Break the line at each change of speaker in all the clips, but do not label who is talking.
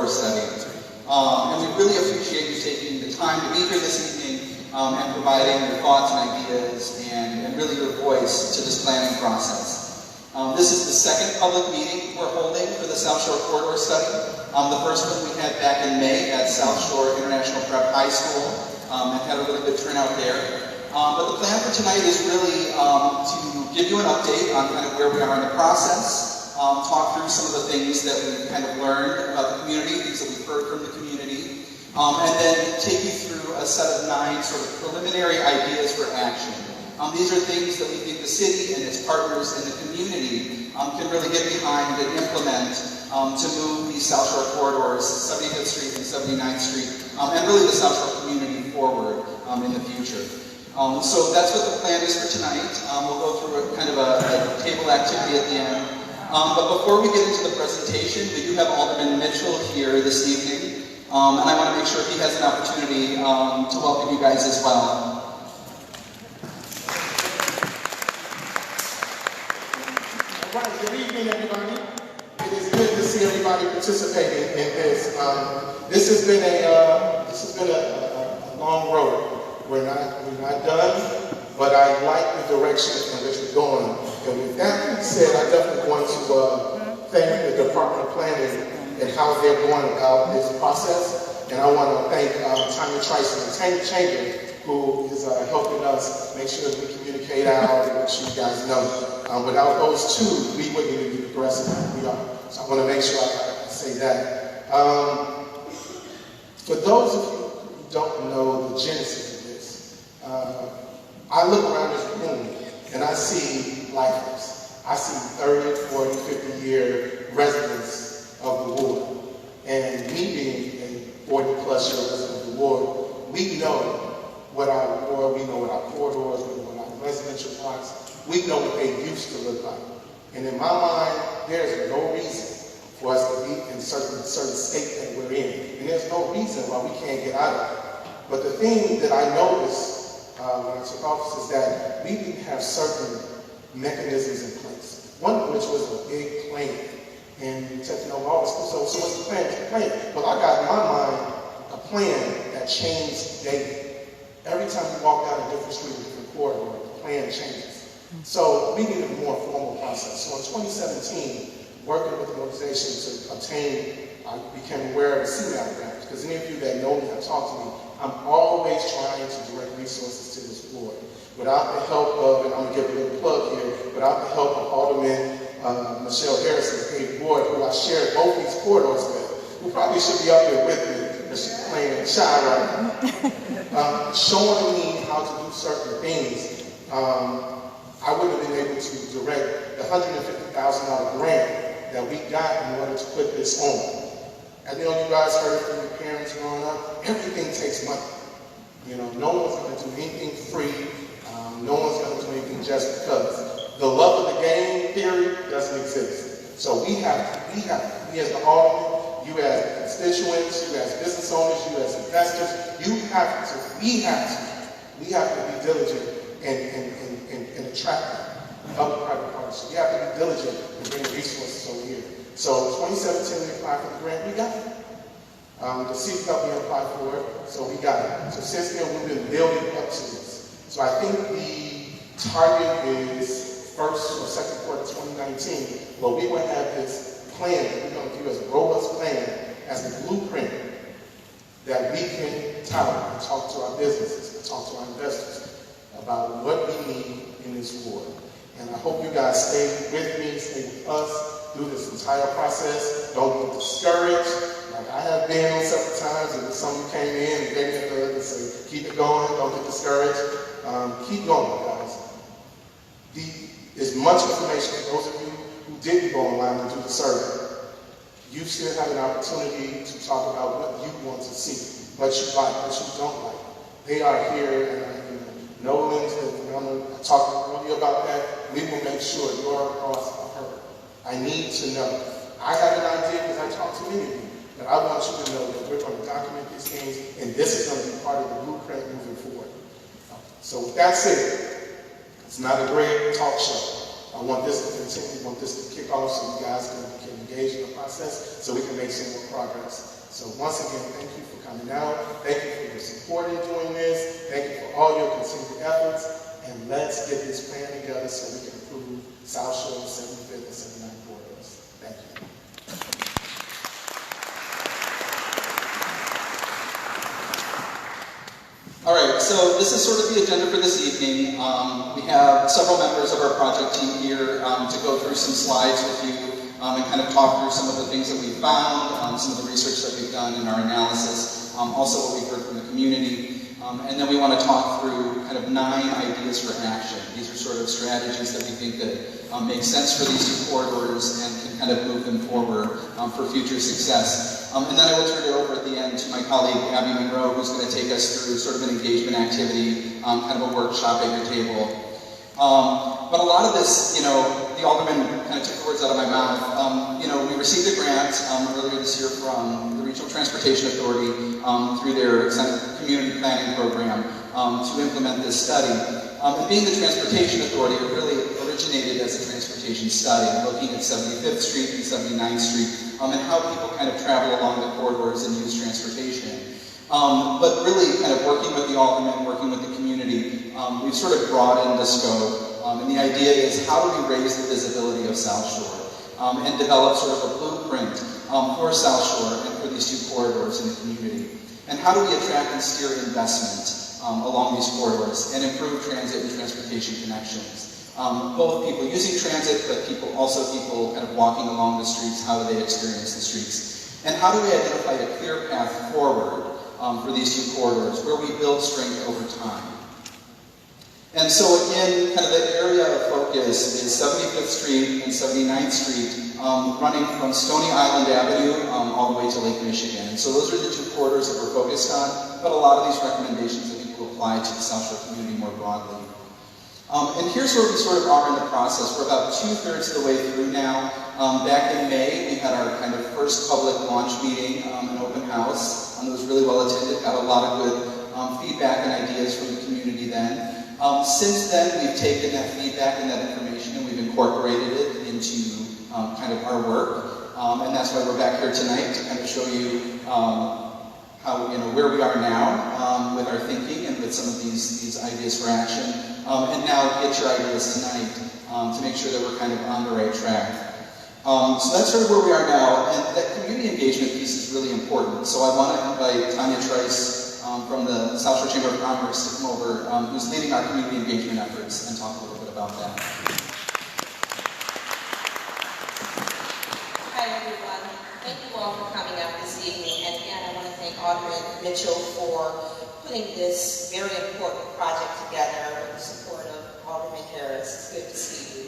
corridor study. And we really appreciate you taking the time to be here this evening and providing your thoughts and ideas and really your voice to this planning process. This is the second public meeting we're holding for the South Shore Corridor Study. The first one we had back in May at South Shore International Prep High School and had a really good turnout there. But the plan for tonight is really to give you an update on kind of where we are in the process, talk through some of the things that we've kind of learned about the community, things that we've heard from the community, and then take you through a set of 9 sort of preliminary ideas for action. These are things that we think the city and its partners in the community can really get behind and implement to move these South Shore corridors, 75th Street and 79th Street, and really the South Shore community forward in the future. So that's what the plan is for tonight. We'll go through kind of a table activity at the end. But before we get into the presentation, we do have Alderman Mitchell here this evening. And I want to make sure he has an opportunity to welcome you guys as well.
All right, good evening, everybody. It is good to see everybody participating in this. This has been a long road. We're not done, but I like the direction in which we're going. And with that being said, I definitely want to thank the Department of Planning and how they're going about this process. And I want to thank Tanya Trice and the Chamber, who is helping us make sure that we communicate out and make sure you guys know. Without those two, we wouldn't even be progressive as we are. So I want to make sure I say that. For those of you who don't know the genesis, I look around this room and I see lifers. I see 30, 40, 50-year residents of the ward. And me being a 40-plus year resident of the ward, we know what our ward, we know what our corridors, we know what our residential blocks, we know what they used to look like. And in my mind, there's no reason for us to be in certain state that we're in. And there's no reason why we can't get out of it. But the thing that I noticed when I took office is that we didn't have certain mechanisms in place. One of which was a big plan. And you take no office. So what's the plan? What's the plan? Well, I got in my mind a plan that changed daily. Every time you walk down a different street, a different corridor, the plan changes. So we needed a more formal process. So in 2017, working with an organization to obtain, I became aware of the CMAP grant. Because any of you that know me have talked to me, I'm always trying to direct resources to this board. Without the help of, and I'm going to give a little plug here, without the help of Alderman Michelle Harrison, the board, who I shared both these corridors with, who probably should be up here with me, but she's playing shy right now, showing me how to do certain things. I would have been able to direct the $150,000 grant that we got in order to put this on. I know you guys heard it from your parents growing up. Everything takes money. You know, no one's going to do anything free. No one's going to do anything just because. The love of the game theory doesn't exist. So we as the aldermen, you as constituents, you as business owners, you as investors, we have to be diligent in attracting public-private partnerships. We have to be diligent in bringing resources over here. So in 2017, we applied for the grant, we got it. The city helped me apply for it, so we got it. So since then, we've been building up to this. So I think the target is first or second quarter 2019, but we will have this plan that we're going to do as a robust plan, as a blueprint that we can tout and talk to our businesses, and talk to our investors about what we need in this ward. And I hope you guys stay with me, stay with us, through this entire process. Don't get discouraged, like I have been several times, and some of you came in and gave me a hug and say, keep it going, don't get discouraged. Keep going, guys. There's much information for those of you who didn't go online and do the survey. You still have an opportunity to talk about what you want to see, what you like, what you don't like. They are here, and Nolan's, and I'm going to talk earlier about that. We will make sure your thoughts are heard. I need to know. I have an idea because I talk to many of you, but I want you to know that we're going to document these things, and this is going to be part of the blueprint moving forward. So with that said, it's not a great talk show. I want this to continue, I want this to kick off so you guys can engaged in the process so we can make some more progress. So once again, thank you for coming out. Thank you for your support in doing this. Thank you for all your continued efforts. And let's get this plan together so we can improve South Shore 75th and 79th corridors. Thank you.
All right, so this is sort of the agenda for this evening. We have several members of our project team here to go through some slides with you and kind of talk through some of the things that we found, some of the research that we've done in our analysis, also what we've heard from the community. And then we want to talk through kind of 9 ideas for action. These are sort of strategies that we think that make sense for these 2 corridors and can kind of move them forward for future success. And then I will turn it over at the end to my colleague Abby Monroe, who's going to take us through sort of an engagement activity, kind of a workshop at your table. But a lot of this, the alderman kind of took the words out of my mouth. We received a grant earlier this year from the Regional Transportation Authority through their community planning program to implement this study. And being the Transportation Authority, it really originated as a transportation study, looking at 75th Street and 79th Street and how people kind of travel along the corridors and use transportation. But really kind of working with the aldermen, working with the community, we've sort of broadened the scope. And the idea is, how do we raise the visibility of South Shore and develop sort of a blueprint for South Shore and for these 2 corridors in the community? And how do we attract and steer investment along these corridors and improve transit and transportation connections? Both people using transit, but also people kind of walking along the streets, how do they experience the streets? And how do we identify a clear path forward for these 2 corridors where we build strength over time? And so again, kind of the area of focus is 75th Street and 79th Street, running from Stony Island Avenue all the way to Lake Michigan. And so those are the 2 corridors that we're focused on, but a lot of these recommendations I think will apply to the South Shore community more broadly. And here's where we sort of are in the process. We're about 2/3 of the way through now. Back in May, we had our kind of first public launch meeting, an open house. It was really well attended, got a lot of good feedback and ideas from the community then. Since then, we've taken that feedback and that information and we've incorporated it into kind of our work. And that's why we're back here tonight, to kind of show you how, where we are now with our thinking and with some of these ideas for action. And now get your ideas tonight to make sure that we're kind of on the right track. So that's sort of where we are now, and that community engagement piece is really important. So I want to invite Tanya Trice from the South Shore Chamber of Commerce to come over, who's leading our community engagement efforts, and talk a little bit about that.
Hi everyone, thank you all for coming out this evening, and again I want to thank Alderman Mitchell for putting this very important project together with the support of Alderman Harris. It's good to see you.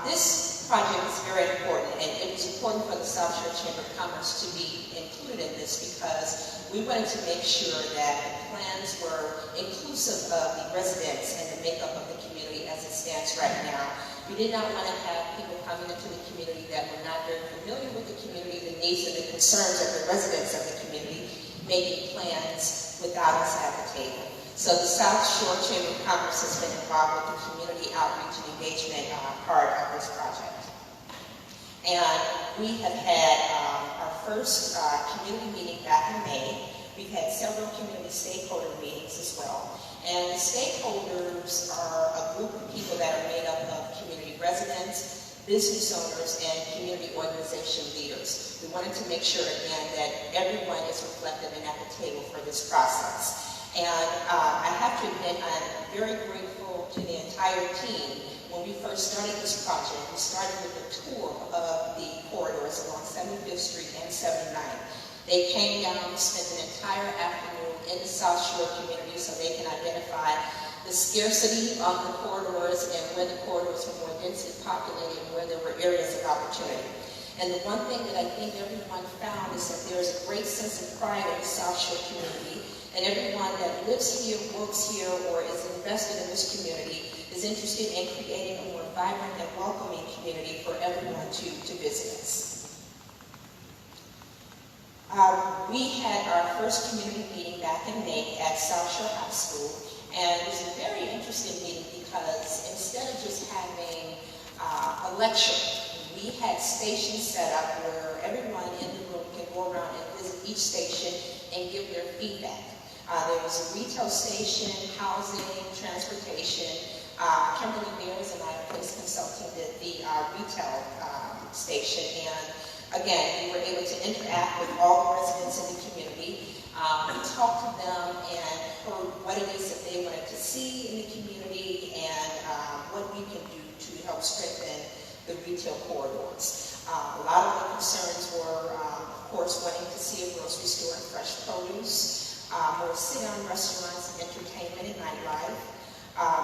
This project is very important, and it was important for the South Shore Chamber of Commerce to be included in this because we wanted to make sure that the plans were inclusive of the residents and the makeup of the community as it stands right now. We did not want to have people coming into the community that were not very familiar with the community, the needs and the concerns of the residents of the community, making plans without us at the table. So the South Shore Chamber of Commerce has been involved with the community outreach and engagement part of this project. And we have had our first community meeting back in May. We've had several community stakeholder meetings as well. And the stakeholders are a group of people that are made up of community residents, business owners, and community organization leaders. We wanted to make sure, again, that everyone is reflected and at the table for this process. And I have to admit, I'm very grateful to the entire team. When we first started this project, we started with a tour of the corridors along 75th Street and 79th. They came down and spent an entire afternoon in the South Shore community so they can identify the scarcity of the corridors and where the corridors were more densely populated and where there were areas of opportunity. And the one thing that I think everyone found is that there is a great sense of pride in the South Shore community, and everyone that lives here, works here, or is invested in this community is interested in creating a more vibrant and welcoming community for everyone to visit us. We had our first community meeting back in May at South Shore High School, and it was a very interesting meeting because instead of just having a lecture, we we had stations set up where everyone in the room can go around and visit each station and give their feedback. There was a retail station, housing, transportation. Kimberly Beers and I, Place Consulting, did the retail station. And again, we were able to interact with all the residents in the community. We talked to them and heard what it is that they wanted to see in the community and what we can do to help strengthen the retail corridors. A lot of the concerns were, of course, wanting to see a grocery store and fresh produce, more sit-down restaurants, entertainment, and nightlife.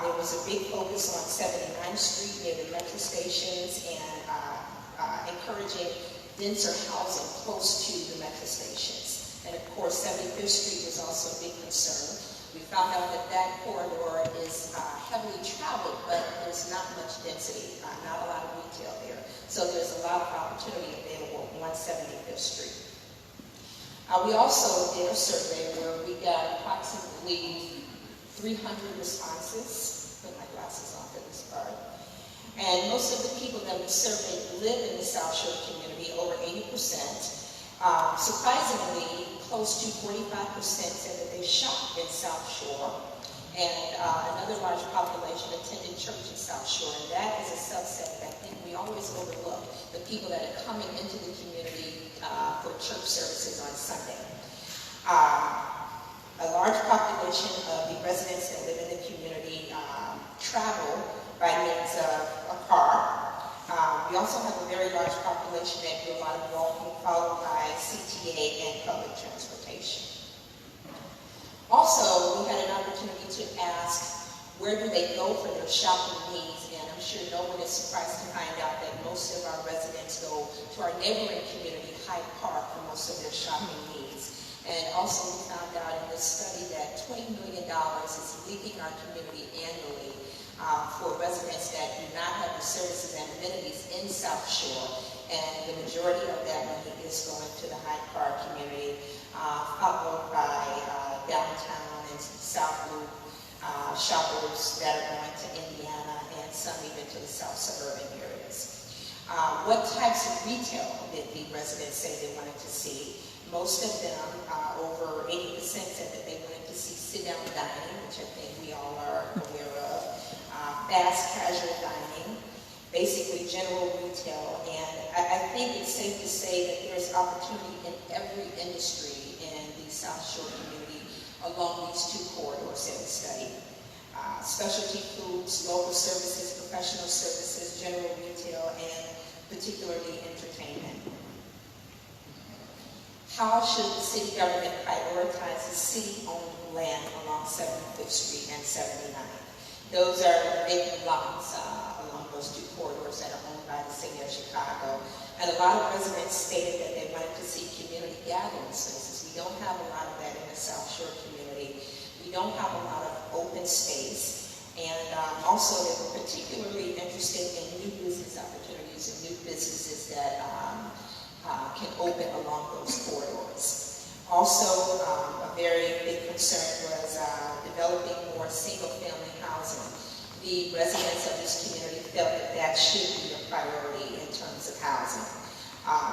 There was a big focus on 79th Street near the metro stations and encouraging denser housing close to the metro stations. And of course, 75th Street was also a big concern. We found out that that corridor is heavily traveled, but there's not much density, not a lot of retail there. So there's a lot of opportunity available on 175th Street. We also did a survey where we got approximately 300 responses. Put my glasses on for this part. And most of the people that we surveyed live in the South Shore community, over 80%. Surprisingly, close to 45% said that they shop in South Shore, and another large population attended church in South Shore, and that is a subset that I think we always overlook, the people that are coming into the community for church services on Sunday. A large population of the residents that live in the community travel by means of a car. We also have a very large population that do a lot of walking, followed by CTA and public transportation. Also, we had an opportunity to ask, where do they go for their shopping needs? And I'm sure no one is surprised to find out that most of our residents go to our neighboring community, Hyde Park, for most of their shopping needs. And also we found out in this study that $20 million is leaving our community annually for residents that do not have the services and amenities in South Shore, and the majority of that money is going to the Hyde Park community, followed by downtown and South Loop shoppers that are going to Indiana and some even to the South suburban areas. What types of retail did the residents say they wanted to see? Most of them, over 80%, said that they wanted to see sit-down dining, which I think we all are aware of. Fast casual dining, basically general retail, and I think it's safe to say that there's opportunity in every industry in the South Shore community along these two corridors that we studied. Specialty foods, local services, professional services, general retail, and particularly entertainment. How should the city government prioritize the city-owned land along 75th Street and 79? Those are vacant lots along those two corridors that are owned by the city of Chicago. And a lot of residents stated that they wanted to see community gathering spaces. We don't have a lot of that in the South Shore community. We don't have a lot of open space. And also they were particularly interested in new business opportunities and new businesses that can open along those corridors. Also, a very big concern was developing more single-family housing. The residents of this community felt that that should be a priority in terms of housing.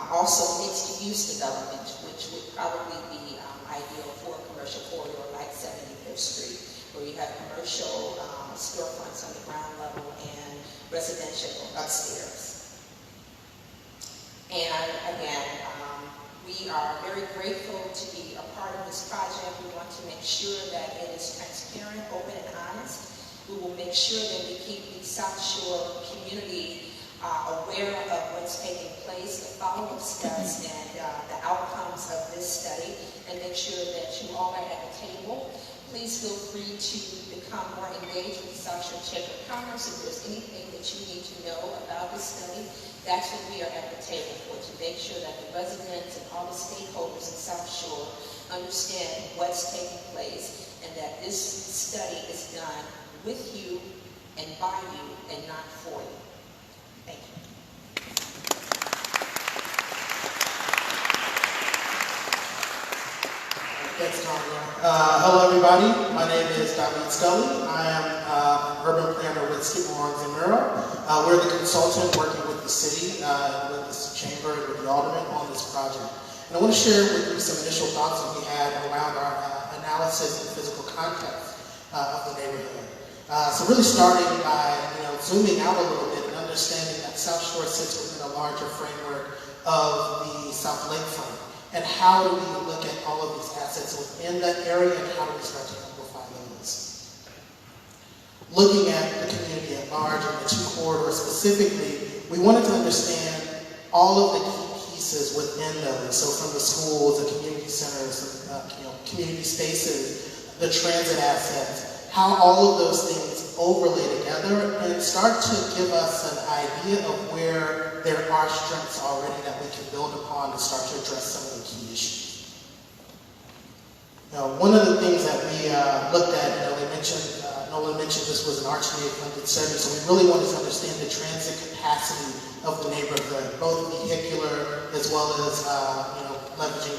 Also, mixed-use development, which would probably be ideal for a commercial corridor like 75th Street, where you have commercial storefronts on the ground level and residential upstairs. And again, we are very grateful to be a part of this project. We want to make sure that it is transparent, open, and honest. We will make sure that we keep the South Shore community aware of what's taking place, the follow-up steps, and the outcomes of this study, and make sure that you all are at the table. Please feel free to become more engaged with the South Shore Chamber of Commerce. If there's anything that you need to know about this study, that's what we are at the table for, to make sure that the residents and all the stakeholders in South Shore understand what's taking place and that this study is done with you and by you and not for you. Thank you.
Thanks, Tanya. Hello, everybody. My name is David Scully. I am urban planner with Skip Lawrence and Miro. We're the consultant working with the city, with this chamber, and with the aldermen on this project. And I want to share with you some initial thoughts that we had around our analysis and physical context of the neighborhood. So really starting by zooming out a little bit and understanding that South Shore sits within a larger framework of the South Lakefront. And how do we look at all of these assets within that area, and how do we start to amplify those? Looking at the community at large and the two corridors specifically, we wanted to understand all of the key pieces within those. So from the schools, the community centers, community spaces, the transit assets, how all of those things overlay together and start to give us an idea of where there are strengths already that we can build upon to start to address some of the key issues. Now, one of the things that we looked at, Nolan mentioned this was an ArchMay-funded study, so we really wanted to understand the transit capacity of the neighborhood, both vehicular as well as leveraging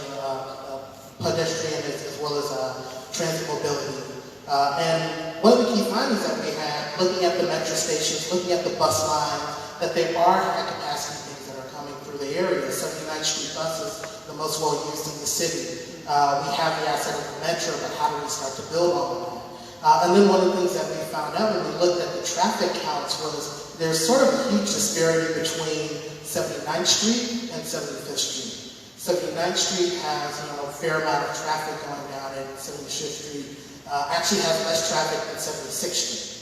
pedestrian as well as transit mobility. And one of the key findings that we had, looking at the metro stations, looking at the bus lines, that there are high capacity things that are coming through the area. 79th Street bus is the most well used in the city. We have the asset of the metro, but how do we start to build on that? And then one of the things that we found out when we looked at the traffic counts was there's sort of a huge disparity between 79th Street and 75th Street. 79th Street has a fair amount of traffic going down, and 75th Street actually has less traffic than 76th Street.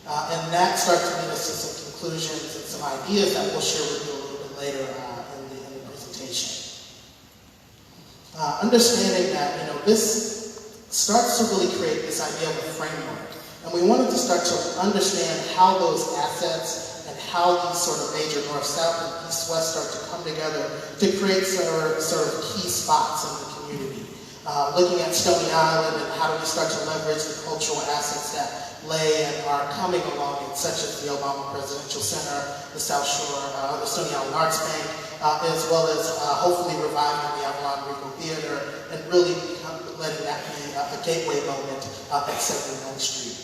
And that starts to lead us to some conclusions and some ideas that we'll share with you a little bit later in the presentation. Understanding that this starts to really create this idea of a framework. And we wanted to start to understand how those assets and how these sort of major north-south and east-west start to come together to create sort of key spots in the community. Looking at Stony Island and how do we start to leverage the cultural assets that lay and are coming along, such as the Obama Presidential Center, the South Shore, the Stony Island Arts Bank, as well as hopefully reviving the Avalon Regal Theater and really letting that be a gateway moment at 79th Street.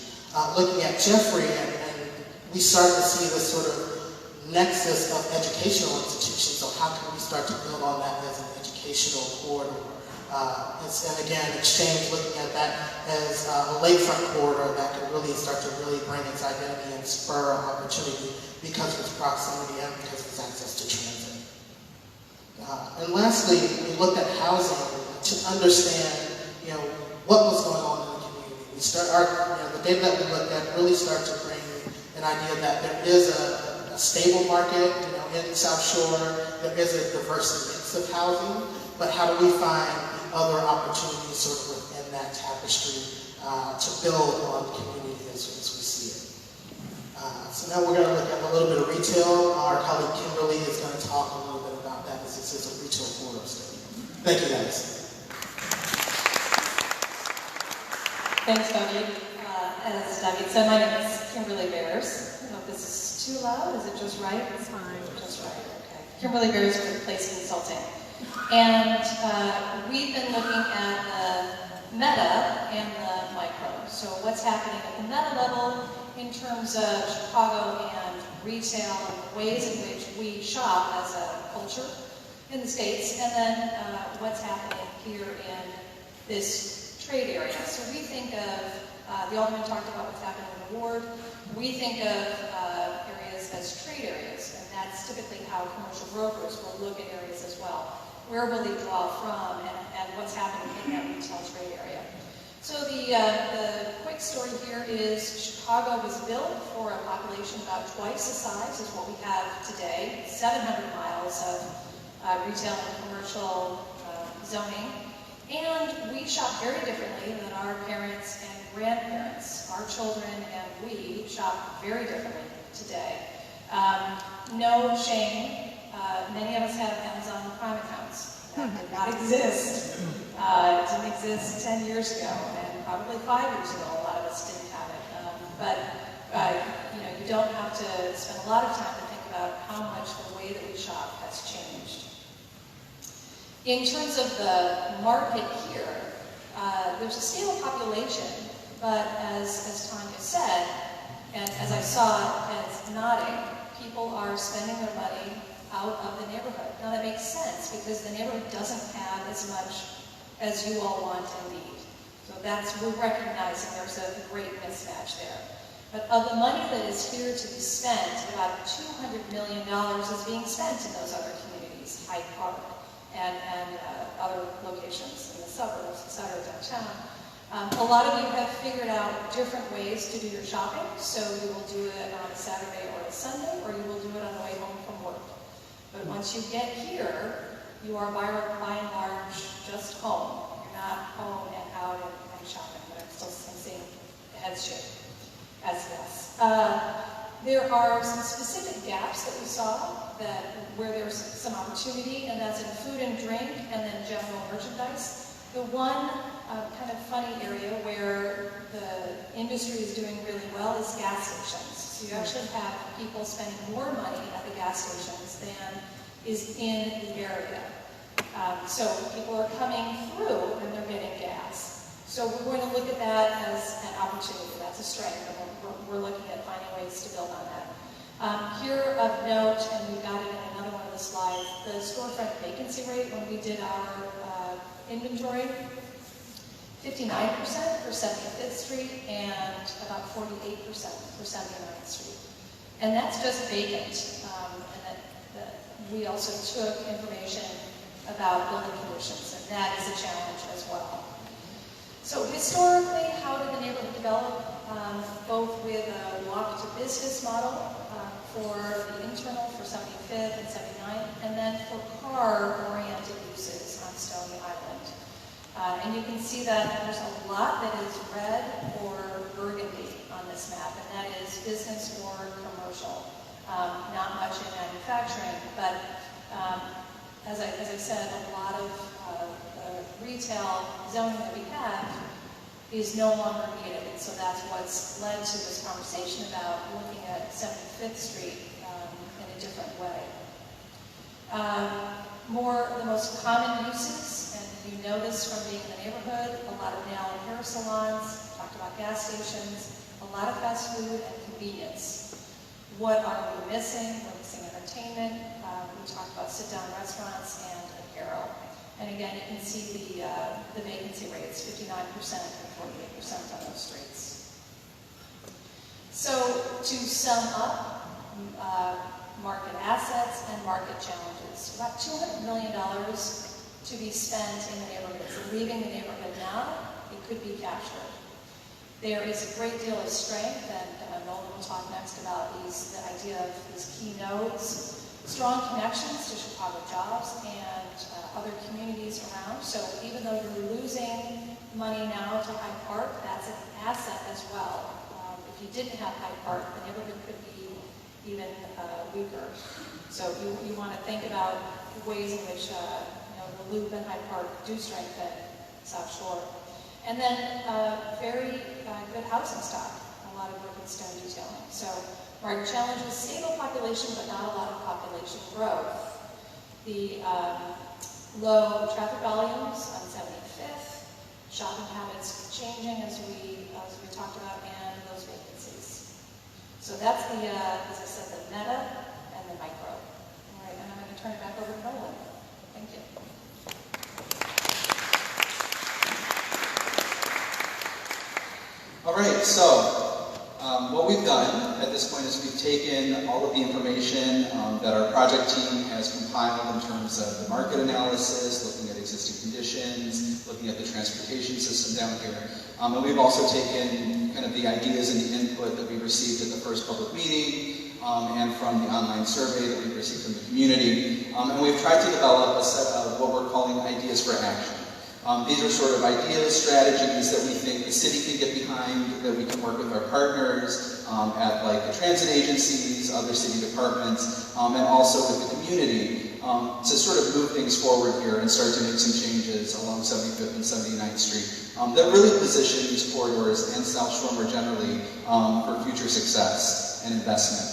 Looking at Jeffrey, and we started to see this sort of nexus of educational institutions, so how can we start to build on that as an educational corridor? And again, Exchange looking at that as a lakefront corridor that can really start to really bring its identity and spur opportunity because of its proximity and because of its access to transit. And lastly, we looked at housing to understand, what was going on in the community. We the data that we looked at really started to bring an idea that there is a stable market, in South Shore. There is a diverse mix of housing, but how do we find other opportunities sort of within that tapestry to build on the community as we see it. So now we're going to look at a little bit of retail. Our colleague Kimberly is going to talk a little bit about that as this is a retail corridor study. Thank you, guys.
Thanks, David. As David said, my name is Kimberly Bears. I don't know if this is too loud. Is it just right? It's fine. Just right. Okay. Kimberly Bears with Place Consulting. And we've been looking at the meta and the micro. So what's happening at the meta level in terms of Chicago and retail and the ways in which we shop as a culture in the States, and then what's happening here in this trade area. So we think of, the Alderman talked about what's happening in the ward. We think of areas as trade areas, and that's typically how commercial brokers will look at areas as well. Where will they draw from, and what's happening in that retail trade area? So the quick story here is Chicago was built for a population about twice the size as what we have today, 700 miles of retail and commercial zoning. And we shop very differently than our parents and grandparents. Our children and we shop very differently today. No shame. Many of us have Amazon Prime accounts. That did not exist. It didn't exist 10 years ago, and probably 5 years ago a lot of us didn't have it. But you don't have to spend a lot of time to think about how much the way that we shop has changed. In terms of the market here, there's a stable population, but as Tanya said, and as I saw as nodding, people people are spending their money out of the neighborhood. Now that makes sense because the neighborhood doesn't have as much as you all want and need. So we're recognizing there's a great mismatch there. But of the money that is here to be spent, about $200 million is being spent in those other communities, Hyde Park and other locations in the suburbs, et cetera, downtown. A lot of you have figured out different ways to do your shopping. So you will do it on a Saturday or a Sunday, or you will do it on the way home from work. But once you get here, you are by and large just home. You're not home and out and shopping, but I'm seeing the heads shake as yes. There are some specific gaps that we saw where there's some opportunity, and that's in food and drink and then general merchandise. The one kind of funny area where the industry is doing really well is gas stations. So you actually have people spending more money at the gas stations than is in the area. So people are coming through and they're getting gas. So we're going to look at that as an opportunity. That's a strength, and we're looking at finding ways to build on that. Here of note, and we've got it in another one of the slides, the storefront vacancy rate when we did our inventory, 59% for 75th Street and about 48% for 79th Street. And that's just vacant. We also took information about building conditions, and that is a challenge as well. So historically, how did the neighborhood develop? Both with a walk-to-business model for the internal for 75th and 79th, and then for car-oriented uses on Stony Island. And you can see that there's a lot that is red or burgundy on this map, and that is business or commercial. Not much in manufacturing, but as I said, a lot of the retail zoning that we have is no longer needed. And so that's what's led to this conversation about looking at 75th Street in a different way. The most common uses, and you know this from being in the neighborhood, a lot of nail and hair salons, talked about gas stations, a lot of fast food and convenience. What are we missing? We're missing entertainment. We talked about sit-down restaurants and apparel. And again, you can see the vacancy rates, 59% and 48% on those streets. So to sum up, market assets and market challenges. About $200 million to be spent in the neighborhood. So leaving the neighborhood now, it could be captured. There is a great deal of strength, and Nolan will talk next about the idea of these key nodes, strong connections to Chicago jobs and other communities around. So even though you're losing money now to Hyde Park, that's an asset as well. If you didn't have Hyde Park, the neighborhood could be even weaker. So you want to think about ways in which the Loop and Hyde Park do strengthen South Shore. And then very good housing stock, a lot of brick and stone detailing. So our challenge is stable population, but not a lot of population growth. The low traffic volumes on 75th, shopping habits changing as we talked about, and those vacancies. So that's the, as I said, the meta and the micro. All right, and I'm going to turn it back over to Nolan. Thank you.
All right, so what we've done at this point is we've taken all of the information that our project team has compiled in terms of the market analysis, looking at existing conditions, looking at the transportation system down here. And we've also taken kind of the ideas and the input that we received at the first public meeting and from the online survey that we received from the community. And we've tried to develop a set of what we're calling ideas for action. These are sort of ideas, strategies that we think the city can get behind, that we can work with our partners at like the transit agencies, other city departments, and also with the community to sort of move things forward here and start to make some changes along 75th and 79th Street that really position these corridors and South Shore more generally for future success and investment.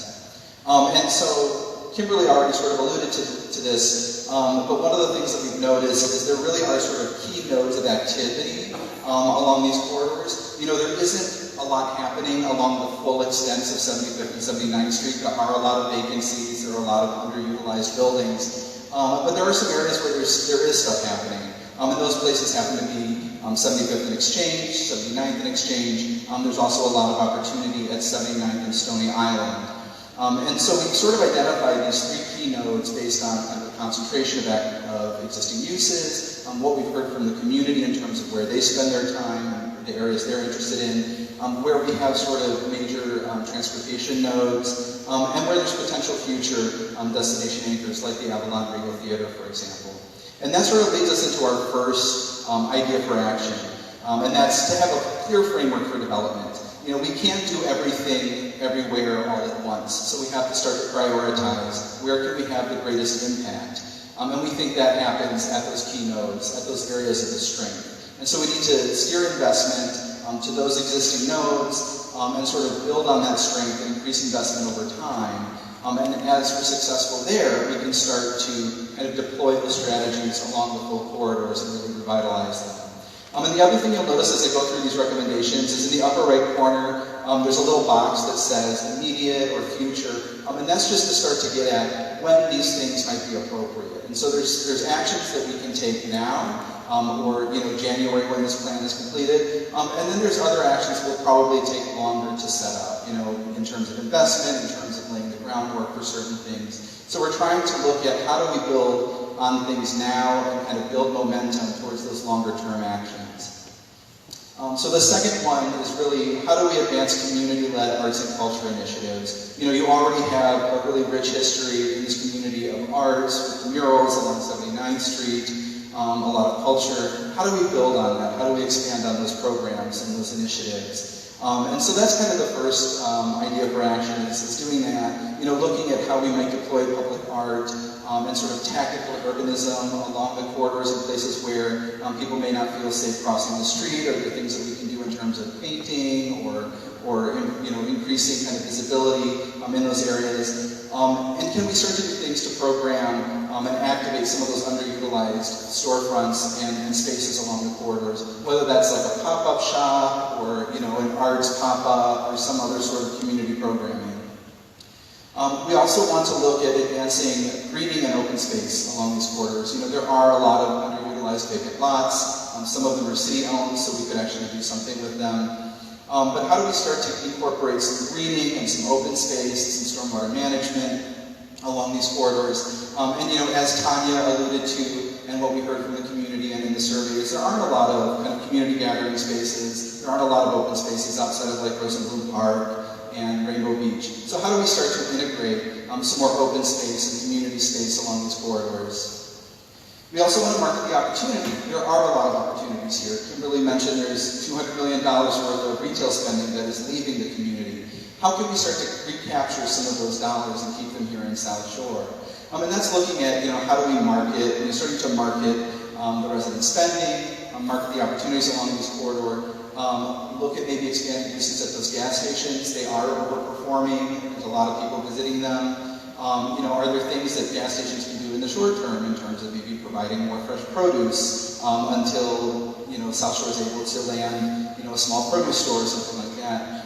And so Kimberly already sort of alluded to this, but one of the things that we've noticed is there really are sort of key nodes of activity along these corridors. You know, there isn't a a lot happening along the full extent of 75th and 79th Street. There are a lot of vacancies, there are a lot of underutilized buildings, but there are some areas where there is stuff happening. And those places happen to be 75th and Exchange, 79th and Exchange. There's also a lot of opportunity at 79th and Stony Island. And so we sort of identified these three key nodes based on kind of the concentration of existing uses, what we've heard from the community in terms of where they spend their time, the areas they're interested in, where we have sort of major transportation nodes, and where there's potential future destination anchors like the Avalon Regal Theater, for example. And that sort of leads us into our first idea for action, and that's to have a clear framework for development. You know, we can't do everything everywhere all at once, so we have to start to prioritize where can we have the greatest impact. And we think that happens at those key nodes, at those areas of the strength. And so we need to steer investment to those existing nodes and sort of build on that strength and increase investment over time. And as we're successful there, we can start to kind of deploy the strategies along the full corridors and really revitalize them. And the other thing you'll notice as I go through these recommendations is in the upper right corner, there's a little box that says immediate or future, and that's just to start to get at when these things might be appropriate. And so there's actions that we can take now, or January when this plan is completed, and then there's other actions that will probably take longer to set up, in terms of investment, in terms of laying the groundwork for certain things. So we're trying to look at how do we build on things now and kind of build momentum towards those longer term actions. So the second one is really how do we advance community-led arts and culture initiatives. You already have a really rich history in this community of arts with the murals along 79th Street, a lot of culture. How do we build on that? How do we expand on those programs and those initiatives? And so that's kind of the first idea for action is doing that, looking at how we might deploy public art and sort of tactical urbanism along the corridors and places where people may not feel safe crossing the street, or the things that we can do in terms of painting or increasing kind of visibility in those areas. And can we start to do things to program and activate some of those underutilized storefronts and spaces along the corridors, whether that's like a pop-up shop or an arts pop-up or some other sort of community programming. We also want to look at advancing greening and open space along these corridors. There are a lot of underutilized vacant lots. Some of them are city-owned, so we could actually do something with them. But how do we start to incorporate some greening and some open space, some stormwater management along these corridors? And as Tanya alluded to, and what we heard from the community and in the surveys, there aren't a lot of kind of community gathering spaces. There aren't a lot of open spaces outside of like Rosenblum Park and Rainbow Beach. So how do we start to integrate some more open space and community space along these corridors? We also want to market the opportunity. There are a lot of opportunities here. Kimberly mentioned there's $200 million worth of retail spending that is leaving the community. How can we start to recapture some of those dollars and keep them here in South Shore? And that's looking at, how do we market, starting to market the resident spending, market the opportunities along this corridor, look at maybe expanding uses at those gas stations. They are overperforming. There's a lot of people visiting them. Are there things that gas stations can do in the short term in terms of maybe providing more fresh produce until, South Shore is able to land, a small produce store or something like that.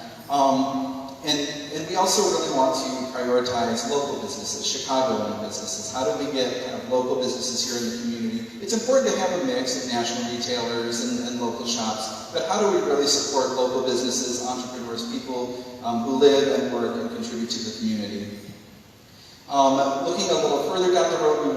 And we also really want to prioritize local businesses, Chicago-owned businesses. How do we get kind of local businesses here in the community? It's important to have a mix of national retailers and local shops, but how do we really support local businesses, entrepreneurs, people who live and work and contribute to the community? Looking a little further down the road, we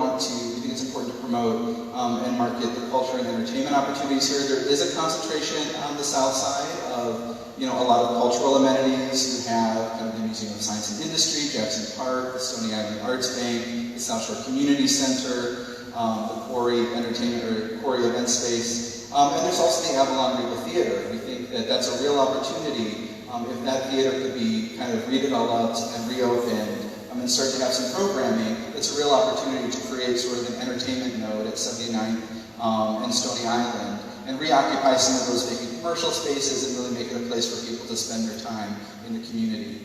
think it's important to promote and market the culture and entertainment opportunities here. There is a concentration on the south side of a lot of cultural amenities. You have kind of the Museum of Science and Industry, Jackson Park, the Stony Island Arts Bank, the South Shore Community Center, the Quarry Event Space, and there's also the Avalon Regal Theater. We think that that's a real opportunity if that theater could be kind of redeveloped and reopened and start to have some programming. It's a real opportunity to create sort of an entertainment node at 79th and Stony Island and reoccupy some of those vacant commercial spaces and really make it a place for people to spend their time in the community.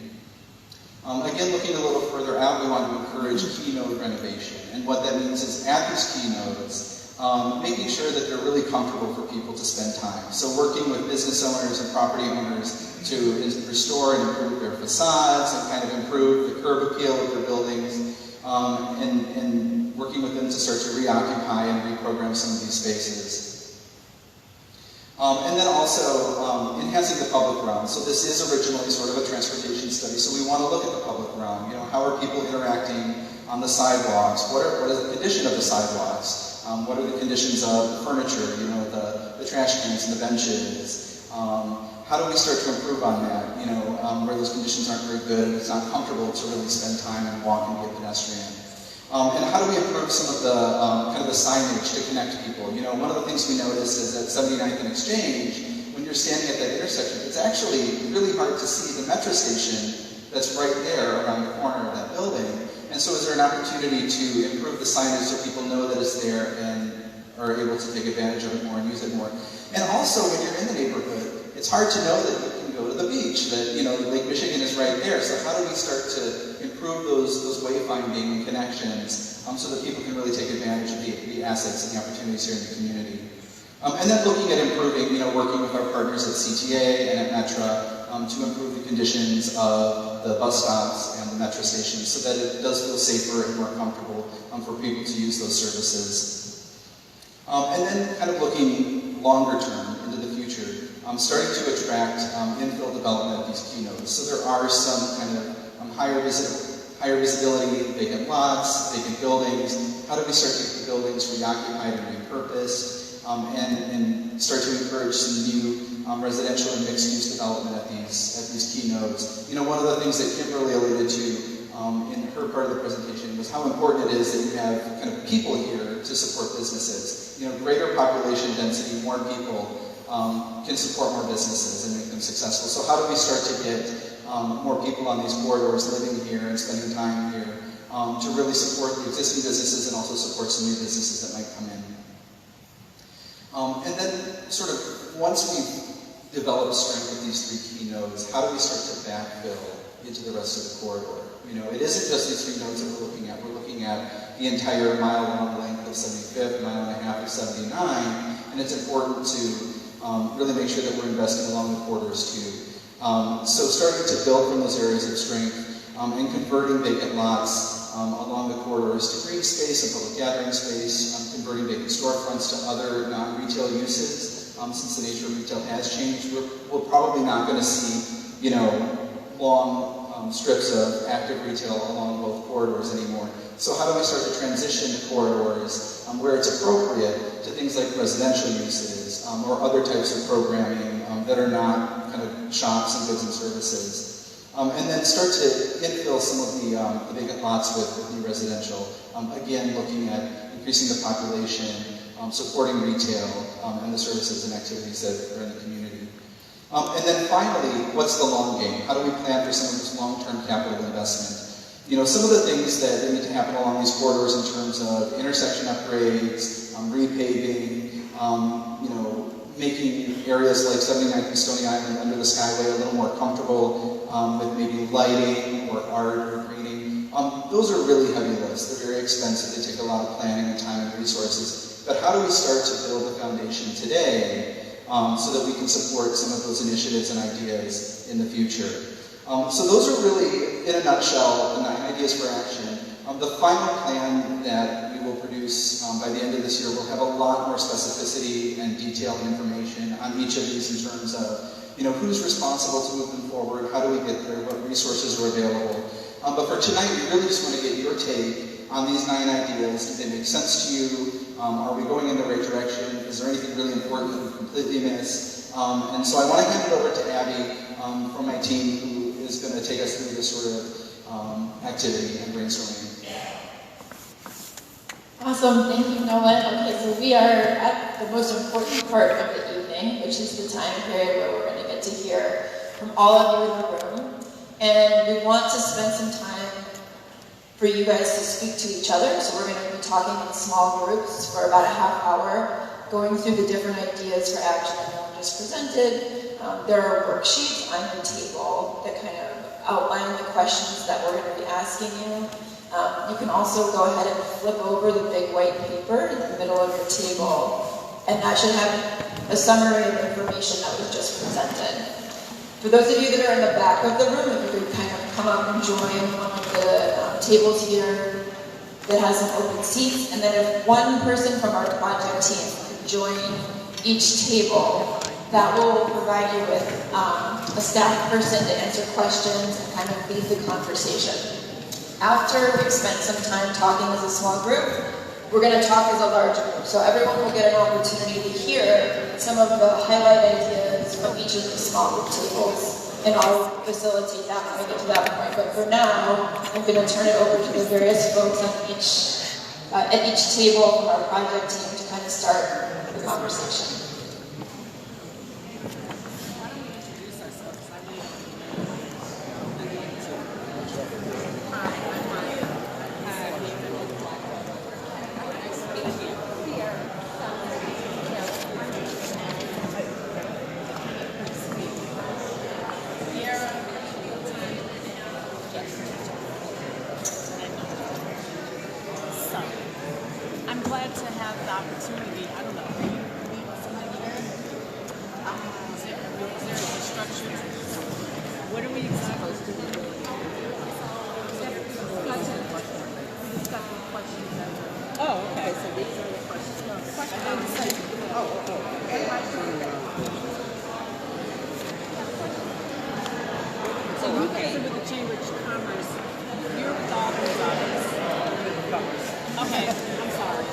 Again, looking a little further out, we want to encourage key node renovation. And what that means is at these key nodes, making sure that they're really comfortable for people to spend time. So working with business owners and property owners to restore and improve their facades and kind of improve the curb appeal of their buildings, and working with them to start to reoccupy and reprogram some of these spaces. And then also enhancing the public realm. So this is originally sort of a transportation study, so we want to look at the public realm. You know, how are people interacting on the sidewalks? What is the condition of the sidewalks? What are the conditions of the furniture? You know, the trash cans and the benches. How do we start to improve on that? You know, where those conditions aren't very good and it's not comfortable to really spend time and walk and be a pedestrian. And how do we improve some of the kind of the signage to connect people? You know, one of the things we noticed is at 79th and Exchange, when you're standing at that intersection, it's actually really hard to see the metro station that's right there around the corner of that building. And so is there an opportunity to improve the signage so people know that it's there and are able to take advantage of it more and use it more? And also, when you're in the neighborhood, it's hard to know that you can go to the beach, that, you know, Lake Michigan is right there. So how do we start to improve those wayfinding connections so that people can really take advantage of the assets and the opportunities here in the community? And then looking at improving, you know, working with our partners at CTA and at Metra to improve the conditions of the bus stops and the metro stations so that it does feel safer and more comfortable for people to use those services. And then kind of looking longer term into the future, starting to attract infill development at these key nodes. So there are some kind of higher visibility, vacant lots, vacant buildings. How do we start to get the buildings reoccupied and repurposed? And start to encourage some new residential and mixed-use development at these key nodes. You know, one of the things that Kimberly alluded to in her part of the presentation was how important it is that you have kind of people here to support businesses. You know, greater population density, more people can support more businesses and make them successful. So how do we start to get more people on these corridors living here and spending time here to really support the existing businesses and also support some new businesses that might come in? And then sort of once we've developed strength with these three key nodes, how do we start to backfill into the rest of the corridor? You know, it isn't just these three nodes that we're looking at. We're looking at the entire mile-long length of 75th, mile and a half of 79, and it's important to really make sure that we're investing along the corridors too. So starting to build from those areas of strength and converting vacant lots along the corridors to green space and public gathering space, converting vacant storefronts to other non-retail uses. Since the nature of retail has changed, we're probably not going to see, you know, long strips of active retail along both corridors anymore. So how do we start to transition the corridors where it's appropriate to things like residential uses or other types of programming that are not kind of shops and goods and services? And then start to infill some of the vacant lots with new residential. Again, looking at increasing the population, supporting retail, and the services and activities that are in the community. And then finally, what's the long game? How do we plan for some of this long-term capital investment? You know, some of the things that need to happen along these corridors in terms of intersection upgrades, repaving, you know, making areas like 79th and Stony Island under the Skyway a little more comfortable with maybe lighting or art or greening. Those are really heavy lifts. They're very expensive. They take a lot of planning and time and resources. But how do we start to build the foundation today so that we can support some of those initiatives and ideas in the future? So those are really, in a nutshell, the 9 ideas for action. The final plan that we will produce by the end of this year will have a lot more specificity and detailed information on each of these in terms of, you know, who's responsible to move them forward, how do we get there, what resources are available. But for tonight, we really just want to get your take on these 9 ideas. Do they make sense to you? Are we going in the right direction? Is there anything really important that we completely missed? And so I want to hand it over to Abby from my team, who is going to take us through this sort of activity and brainstorming.
Awesome, thank you, Noah. Okay, so we are at the most important part of the evening, which is the time period where we're going to get to hear from all of you in the room. And we want to spend some time for you guys to speak to each other. So we're going to be talking in small groups for about a half hour, going through the different ideas for action that Noah just presented. There are worksheets on the table that kind of outline the questions that we're going to be asking you. You can also go ahead and flip over the big white paper in the middle of your table, and that should have a summary of information that was just presented. For those of you that are in the back of the room, if you could kind of come up and join one of the tables here that has some open seats, and then if one person from our project team could join each table, that will provide you with a staff person to answer questions and kind of lead the conversation. After we've spent some time talking as a small group, we're going to talk as a large group. So everyone will get an opportunity to hear some of the highlight ideas from each of the small group tables, and I'll facilitate that when we get to that point. But for now, I'm going to turn it over to the various folks on at each table from our project team to kind of start the conversation.
I'm glad to have the opportunity. I don't know. Somebody here? Is there a structure? What are we exactly supposed to do? Oh, okay. So these are the questions. So you guys are with the Chamber of Commerce. You're with the Alderman's office. Okay, I'm sorry.